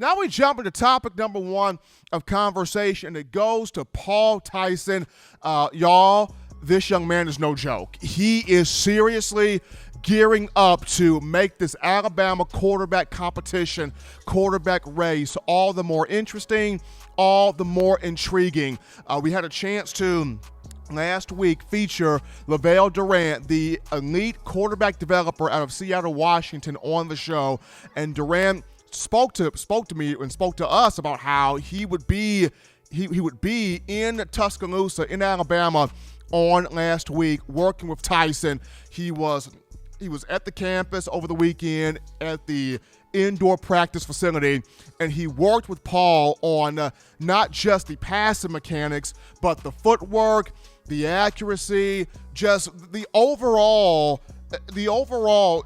Now we jump into topic number one of conversation, and it goes to Paul Tyson. Y'all, this young man is no joke. He is seriously gearing up to make this Alabama quarterback competition, quarterback race, all the more interesting, all the more intriguing. We had a chance to last week feature LaVell Durant, the elite quarterback developer out of Seattle, Washington, on the show, and Durant spoke to me and spoke to us about how he would be in Tuscaloosa, in Alabama, on last week working with Tyson. He was at the campus over the weekend at the indoor practice facility, and he worked with Paul on not just the passing mechanics, but the footwork, the accuracy, just the overall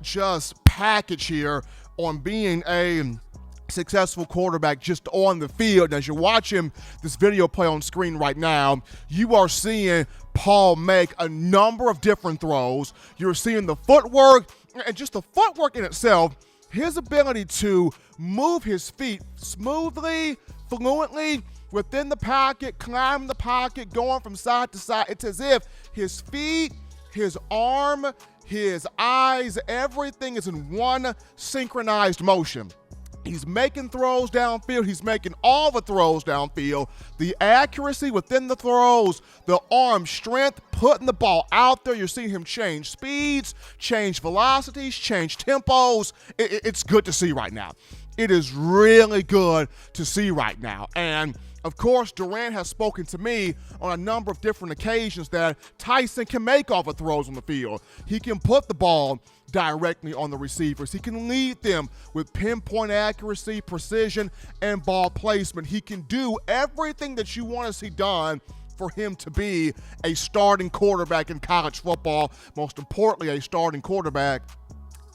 just package here on being a successful quarterback just on the field. And as you're watching this video play on screen right now, you are seeing Paul make a number of different throws. You're seeing the footwork, and just the footwork in itself, his ability to move his feet smoothly, fluently, within the pocket, climbing the pocket, going from side to side. It's as if his feet, his arm, his eyes, everything is in one synchronized motion. He's making throws downfield. He's making all the throws downfield. The accuracy within the throws, the arm strength, putting the ball out there. You're seeing him change speeds, change velocities, change tempos. It's good to see right now. It is really good to see right now. And of course, Durant has spoken to me on a number of different occasions that Tyson can make all the throws on the field. He can put the ball directly on the receivers. He can lead them with pinpoint accuracy, precision, and ball placement. He can do everything that you want to see done for him to be a starting quarterback in college football, most importantly, a starting quarterback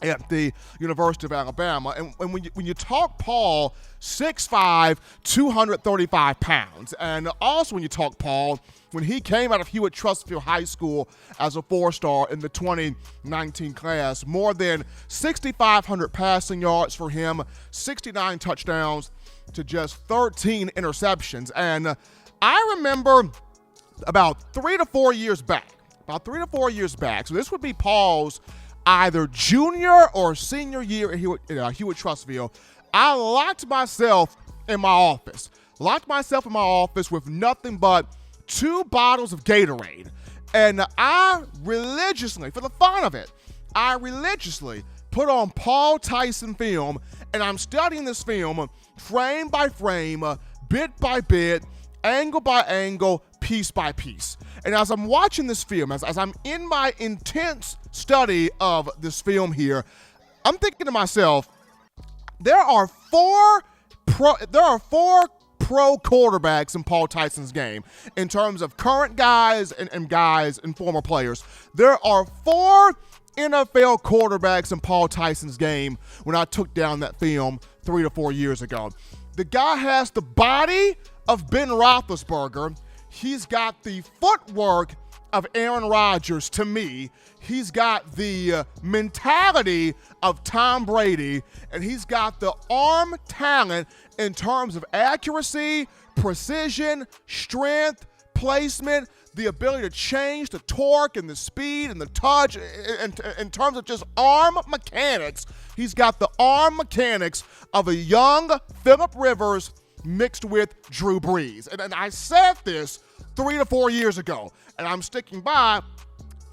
at the University of Alabama. And when you talk Paul, 6'5", 235 pounds. And also when you talk Paul, when he came out of Hewitt-Trussfield High School as a four-star in the 2019 class, more than 6,500 passing yards for him, 69 touchdowns to just 13 interceptions. And I remember about 3 to 4 years back, so this would be Paul's either junior or senior year at Hewitt-Trussfield, I locked myself in my office with nothing but 2 bottles of Gatorade. And I religiously, for the fun of it, put on Paul Tyson film, and I'm studying this film frame by frame, bit by bit, angle by angle, piece by piece. And as I'm watching this film, as I'm in my intense study of this film here, I'm thinking to myself, there are four pro quarterbacks in Paul Tyson's game in terms of current guys and guys and former players. There are 4 NFL quarterbacks in Paul Tyson's game when I took down that film 3 to 4 years ago. The guy has the body of Ben Roethlisberger. He's got the footwork of Aaron Rodgers to me. He's got the mentality of Tom Brady, and he's got the arm talent in terms of accuracy, precision, strength, placement, the ability to change the torque and the speed and the touch. In terms of just arm mechanics, he's got the arm mechanics of a young Phillip Rivers mixed with Drew Brees. And I said this 3 to 4 years ago, and I'm sticking by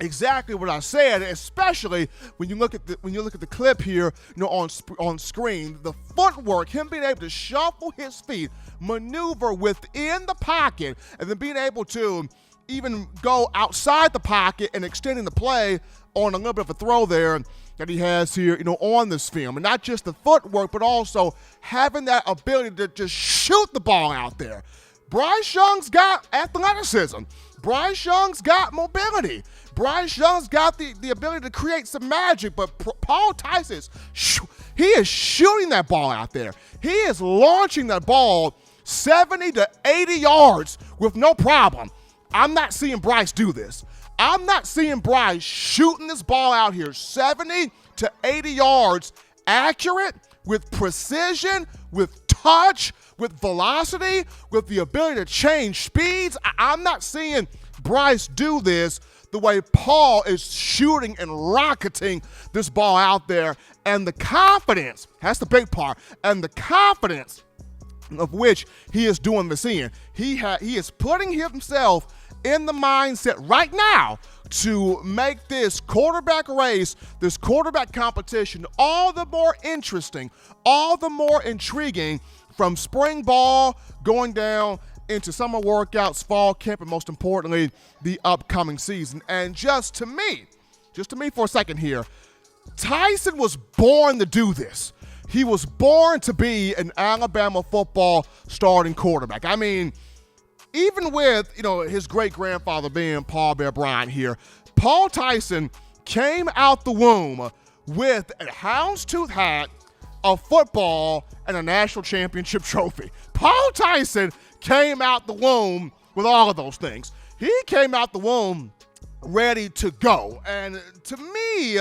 exactly what I said, especially when you look at the clip here, on screen, the footwork, him being able to shuffle his feet, maneuver within the pocket, and then being able to even go outside the pocket and extending the play on a little bit of a throw there that he has here, on this film. And not just the footwork, but also having that ability to just shoot the ball out there. Bryce Young's got athleticism. Bryce Young's got mobility. Bryce Young's got the ability to create some magic, but Paul Tyson, he is shooting that ball out there. He is launching that ball 70 to 80 yards with no problem. I'm not seeing Bryce do this. I'm not seeing Bryce shooting this ball out here 70 to 80 yards, accurate, with precision, with touch, with velocity, with the ability to change speeds. I'm not seeing Bryce do this the way Paul is shooting and rocketing this ball out there. And the confidence, that's the big part, and the confidence of which he is doing this in. He is putting himself in the mindset right now to make this quarterback race, this quarterback competition, all the more interesting, all the more intriguing, from spring ball going down into summer workouts, fall camp, and most importantly, the upcoming season. And just to me for a second here, Tyson was born to do this. He was born to be an Alabama football starting quarterback. I mean, even with, his great-grandfather being Paul Bear Bryant here, Paul Tyson came out the womb with a houndstooth hat, a football, and a national championship trophy. Paul Tyson came out the womb with all of those things. He came out the womb ready to go. And to me,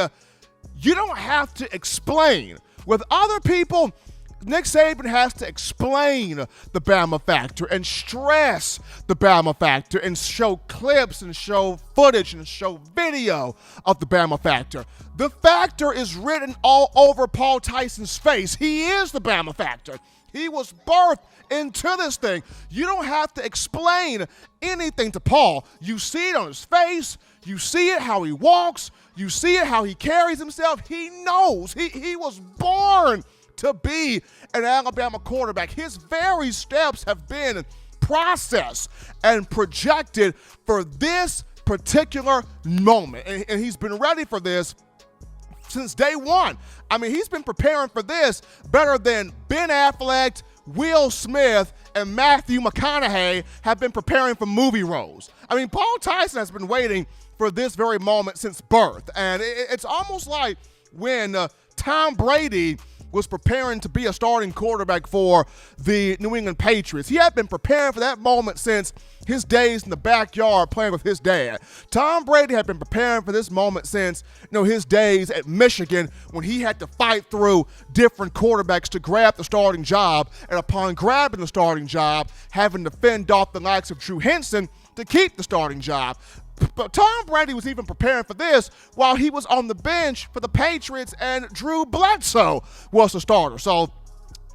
you don't have to explain. With other people, Nick Saban has to explain the Bama factor and stress the Bama factor and show clips and show footage and show video of the Bama factor. The factor is written all over Paul Tyson's face. He is the Bama factor. He was birthed into this thing. You don't have to explain anything to Paul. You see it on his face. You see it how he walks. You see it how he carries himself. He knows. He was born to be an Alabama quarterback. His very steps have been processed and projected for this particular moment. And he's been ready for this since day one. I mean, he's been preparing for this better than Ben Affleck, Will Smith, and Matthew McConaughey have been preparing for movie roles. I mean, Paul Tyson has been waiting for this very moment since birth. And it's almost like when Tom Brady was preparing to be a starting quarterback for the New England Patriots. He had been preparing for that moment since his days in the backyard playing with his dad. Tom Brady had been preparing for this moment since his days at Michigan, when he had to fight through different quarterbacks to grab the starting job, and upon grabbing the starting job, having to fend off the likes of Drew Henson to keep the starting job. But Tom Brady was even preparing for this while he was on the bench for the Patriots and Drew Bledsoe was the starter. So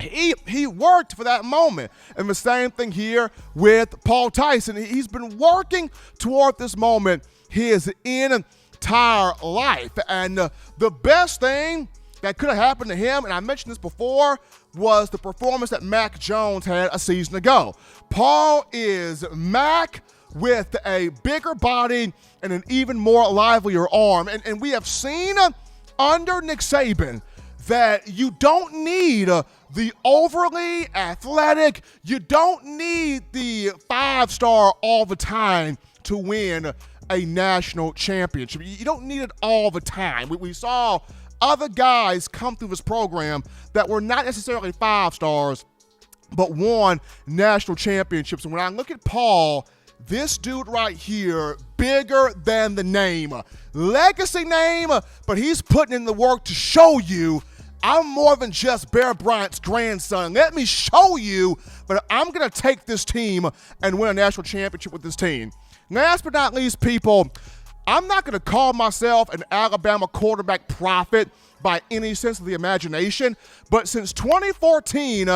he worked for that moment. And the same thing here with Paul Tyson. He's been working toward this moment his entire life. And the best thing that could have happened to him, and I mentioned this before, was the performance that Mac Jones had a season ago. Paul is Mac with a bigger body and an even more livelier arm. And we have seen under Nick Saban that you don't need the overly athletic, you don't need the 5-star all the time to win a national championship. You don't need it all the time. We saw other guys come through this program that were not necessarily 5-stars, but won national championships. And when I look at Paul, this dude right here, bigger than the name. Legacy name, but he's putting in the work to show you, I'm more than just Bear Bryant's grandson. Let me show you, but I'm going to take this team and win a national championship with this team. Last but not least, people, I'm not going to call myself an Alabama quarterback prophet by any sense of the imagination, but since 2014,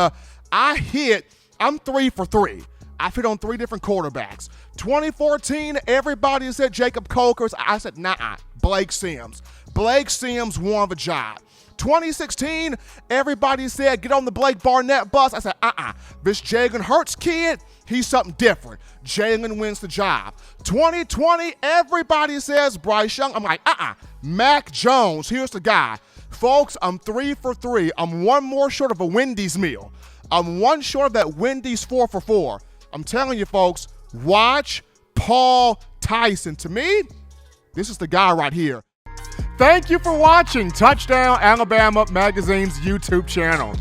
I'm 3 for 3. I've hit on 3 different quarterbacks. 2014, everybody said Jacob Coker. I said, nah, Blake Sims. Blake Sims won the job. 2016, everybody said, get on the Blake Barnett bus. I said, this Jalen Hurts kid, he's something different. Jalen wins the job. 2020, everybody says Bryce Young. I'm like, Mac Jones, here's the guy. Folks, I'm 3 for 3. I'm one more short of a Wendy's meal. I'm one short of that Wendy's 4 for 4. I'm telling you, folks, watch Paul Tyson. To me, this is the guy right here. Thank you for watching Touchdown Alabama Magazine's YouTube channel.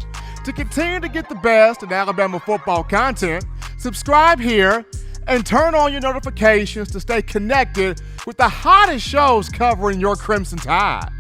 To continue to get the best in Alabama football content, subscribe here and turn on your notifications to stay connected with the hottest shows covering your Crimson Tide.